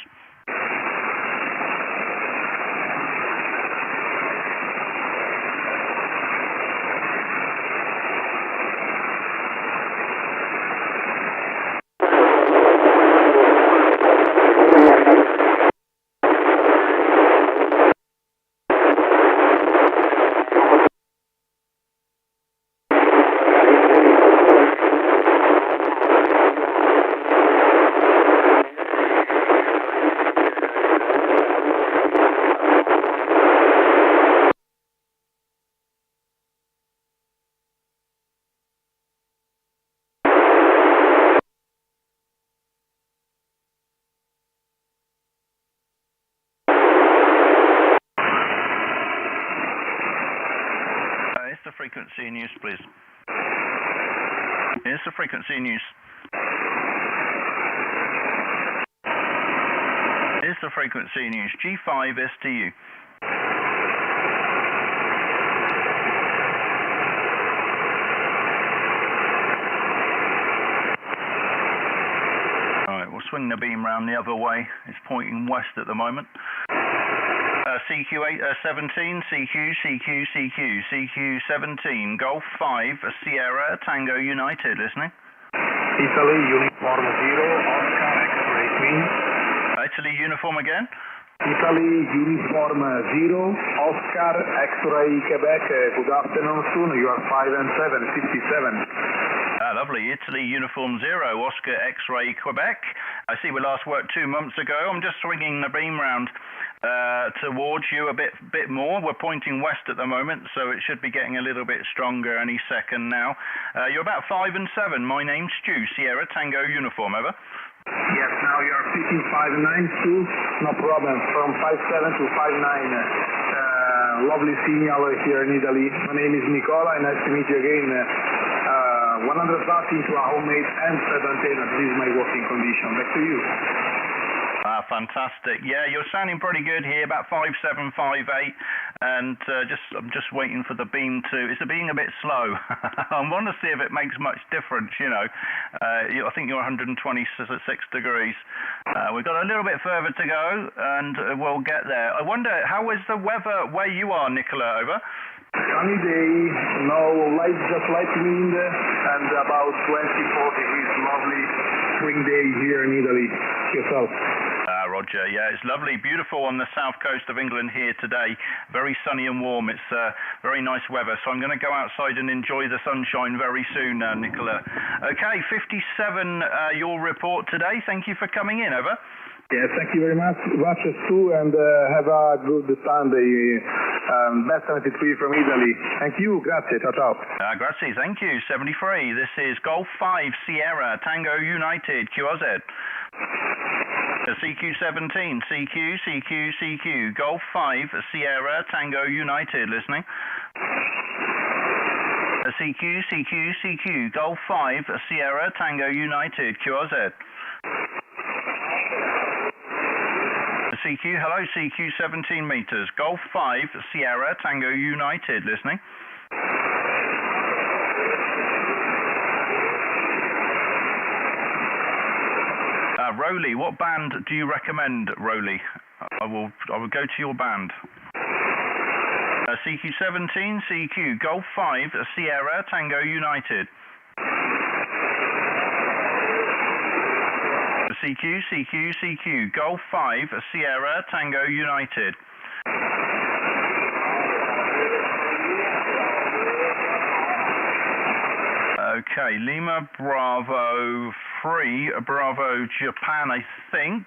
Frequency news, please. Here's the frequency news. Here's the frequency news. G5STU. Alright, we'll swing the beam round the other way. It's pointing west at the moment. CQ 17, CQ 17, Golf 5, Sierra, Tango United, listening. Italy, Uniform 0, Oscar, X-ray Queen. Italy, uniform again. Italy, Uniform 0, Oscar, X-ray Quebec. Good afternoon, soon. You are 5 and 7, 57. Lovely. Italy, Uniform 0, Oscar, X-ray Quebec. I see we last worked 2 months ago. I'm just swinging the beam round towards you a bit more. We're pointing west at the moment, so it should be getting a little bit stronger any second now. You're about 5 and 7. My name's Stu, Sierra, Tango Uniform, over. Yes, now you are speaking 5 and 9, Stu. No problem. From 5-7 to 5-9. Lovely signal here in Italy. My name is Nicola, and nice to meet you again. 100 watts into a homemade handset antenna. This is my working condition. Back to you. Fantastic. Yeah, you're sounding pretty good here, about 5.7, 5.8, and I'm just waiting for the beam to. Is the beam a bit slow? I want to see if it makes much difference. You know, I think you're 126 degrees. We've got a little bit further to go, and we'll get there. I wonder, how is the weather where you are, Nicola? Over. Sunny day, no light, just light wind, and about 24 degrees. Lovely spring day here in Italy. Yourself. Roger. Yeah, it's lovely, beautiful on the south coast of England here today. Very sunny and warm. It's very nice weather. So I'm going to go outside and enjoy the sunshine very soon, Nicola. Okay, 57, your report today. Thank you for coming in. Over. Yeah, thank you very much, Stu, and have a good Sunday. Best 73 from Italy. Thank you, grazie, ciao ciao. Grazie, thank you. 73, this is Golf 5 Sierra Tango United, QRZ. CQ17, CQ, Golf 5 Sierra Tango United, listening. CQ, Golf 5 Sierra Tango United, QRZ. CQ, hello, CQ 17 meters, Golf 5, Sierra, Tango United, listening. Rowley, what band do you recommend, Rowley? I will go to your band. CQ 17, CQ, Golf 5, Sierra, Tango United. CQ, Golf 5, Sierra, Tango United. Okay, Lima Bravo 3, Bravo Japan, I think.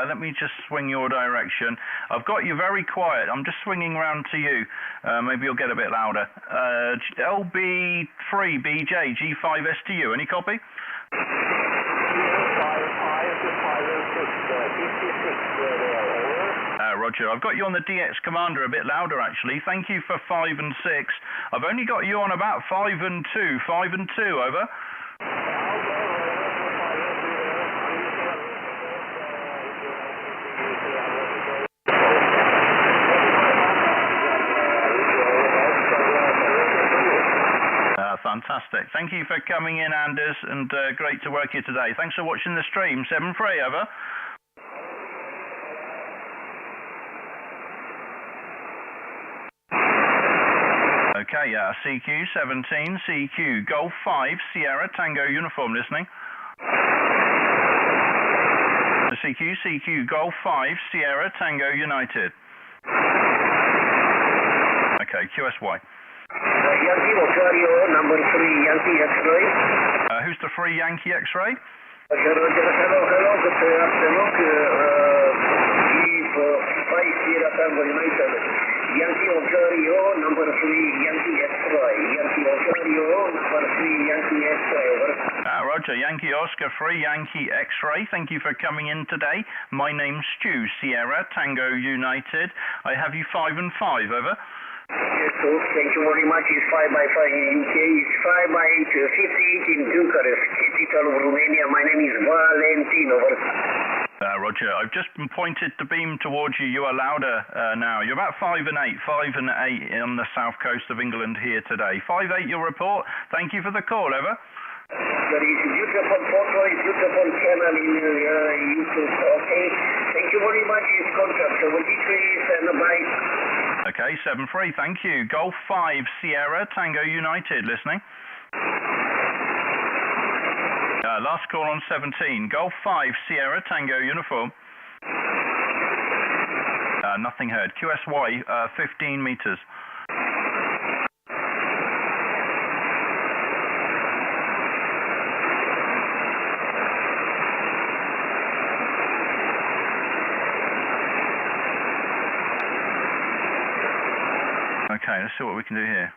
Let me just swing your direction. I've got you very quiet. I'm just swinging around to you. Maybe you'll get a bit louder. LB3 BJ G5STU, any copy? Roger, I've got you on the DX Commander a bit louder actually. Thank you for 5 and 6. I've only got you on about 5 and 2. 5 and 2, over. Fantastic. Thank you for coming in, Anders, and great to work here today. Thanks for watching the stream. 7-3, over. Okay, CQ 17, CQ, Golf 5, Sierra, Tango Uniform, listening. CQ, Golf 5, Sierra, Tango United. Okay, QSY. Yankee Ontario, number 3, Yankee X-ray. Who's the 3 Yankee X-ray? Hello, good afternoon. G5 Sierra Tango United. Yankee Ontario, number 3, Yankee X-ray. Yankee Ontario, number 3, Yankee X-ray, over. Roger, Yankee Oscar 3, Yankee X-ray. Thank you for coming in today. My name's Stu, Sierra, Tango United. I have you 5 and 5, over. Yes, so thank you very much. It's 5 by 5 in UK. It's 5 by 8, 58 in Bucharest, capital of Romania. My name is Valentin, over. Roger, I've just pointed the beam towards you. You are louder now. You're about 5 and 8. 5 and 8 on the south coast of England here today. 5-8 your report. Thank you for the call, over. There is a beautiful photo, a beautiful channel in YouTube. Okay, thank you very much. It's contract 73 and bye. Okay, 7-3, thank you. Golf 5, Sierra, Tango United, listening. Last call on 17. Golf 5, Sierra, Tango Uniform. Nothing heard. QSY, 15 meters. Okay, let's see what we can do here.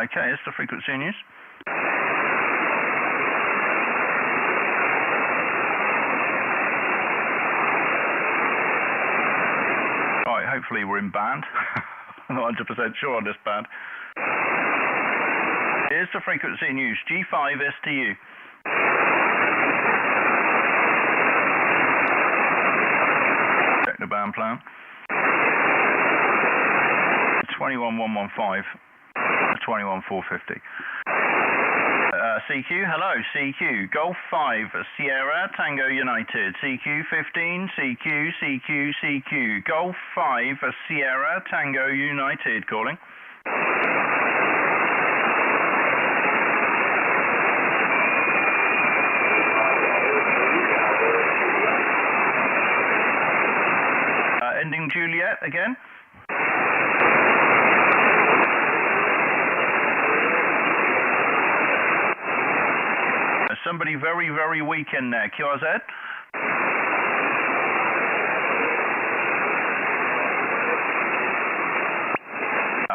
Okay, it's the frequency news. you're in band. I'm not 100% sure on this band. Here's the frequency in use, G5STU. Check the band plan. 21115, 21450. CQ, hello, CQ, Golf 5, Sierra, Tango United, CQ 15, CQ, CQ, CQ, Golf 5, Sierra, Tango United, calling. Ending Juliet again. Somebody very, very weak in there. QRZ?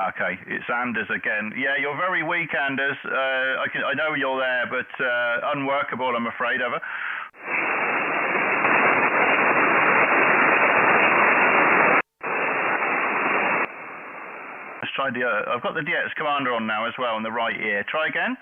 Okay, it's Anders again. Yeah, you're very weak, Anders. I know you're there, but unworkable, I'm afraid, over. Let's try I've got the DX commander on now as well in the right ear. Try again.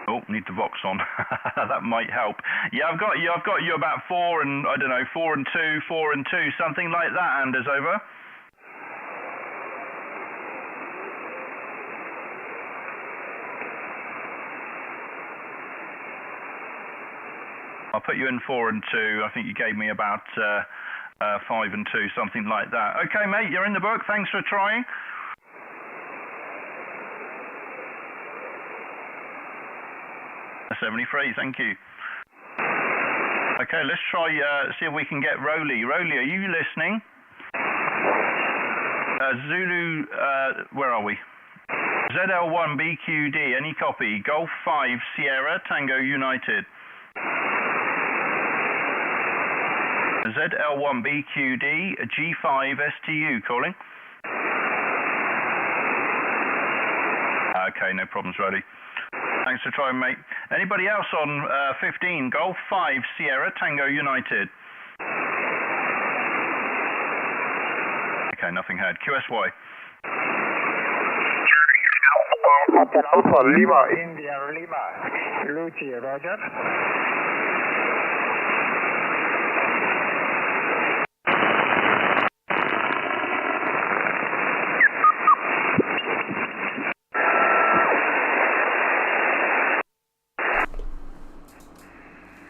Oh, need the Vox on. That might help. Yeah, I've got you about 4 and, I don't know, 4 and 2, 4 and 2, something like that, Anders, over. I'll put you in 4 and 2. I think you gave me about 5 and 2, something like that. Okay, mate, you're in the book. Thanks for trying. $73, thank you. Okay, let's try, see if we can get Rolly. Rolly, are you listening? Zulu, where are we? ZL1BQD, any copy? Golf 5, Sierra, Tango United. ZL1BQD, G5STU, calling. Okay, no problems, Rolly. Thanks for trying, mate. Anybody else on 15? Golf 5, Sierra, Tango United. Okay, nothing heard. QSY. Alpha Lima, India Lima. Lucy, Roger.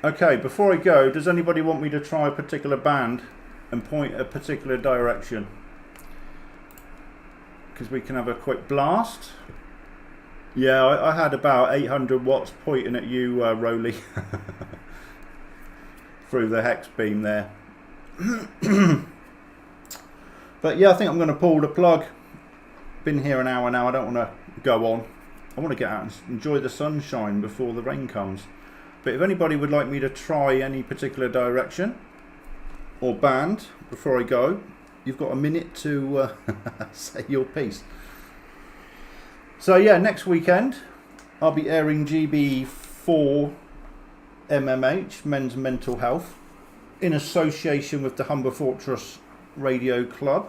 Okay, before I go, does anybody want me to try a particular band and point a particular direction? Because we can have a quick blast. Yeah, I had about 800 watts pointing at you, Rolly, through the hex beam there. But yeah, I think I'm going to pull the plug. Been here an hour now, I don't want to go on. I want to get out and enjoy the sunshine before the rain comes. But if anybody would like me to try any particular direction or band before I go, you've got a minute to say your piece. So yeah, next weekend I'll be airing GB4 MMH, Men's Mental Health, in association with the Humber Fortress Radio Club.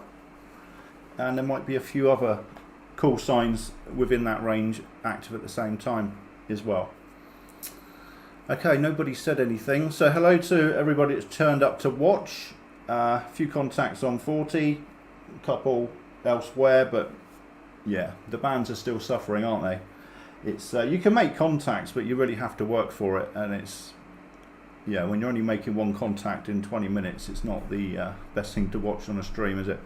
And there might be a few other call signs within that range active at the same time as well. Okay, nobody said anything. So hello to everybody that's turned up to watch. A few contacts on 40, a couple elsewhere, but yeah, the bands are still suffering, aren't they? It's you can make contacts, but you really have to work for it, and it's, yeah, when you're only making one contact in 20 minutes, it's not the best thing to watch on a stream, is it?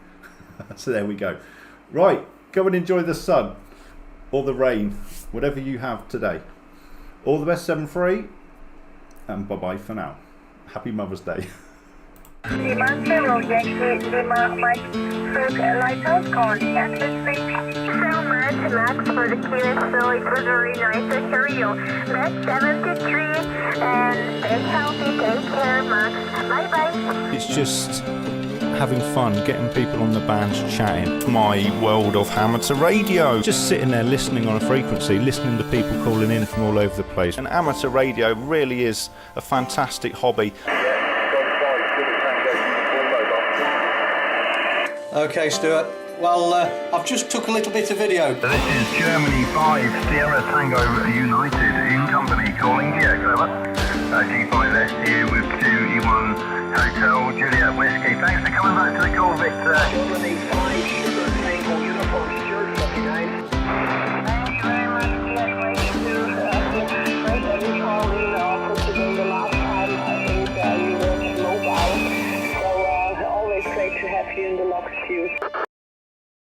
So there we go. Right, go and enjoy the sun or the rain, whatever you have today. All the best, 7-3. And bye-bye for now. Happy Mother's Day. Lima Yankee Lima Mike Lighthouse calling at this Selma to Max for the QSO. It was very nice to hear you. That's 73 and stay healthy. Take care, Max. Bye-bye. It's just having fun, getting people on the bands chatting. My world of amateur radio. Just sitting there listening on a frequency, listening to people calling in from all over the place. And amateur radio really is a fantastic hobby. Okay, Stuart. Well, I've just took a little bit of video. So this is Germany 5 Sierra Tango United in company calling. Yeah, over. G5STU with 2E1 Hotel Juliet Whiskey. Thanks for coming back to the call, Victor. Germany 5 Sugar Tango Uniform Stuart G5STU. Thank you very much. Yes, great to great that you called in also today. The last time I think you were mobile. So always great to have you in the log queue.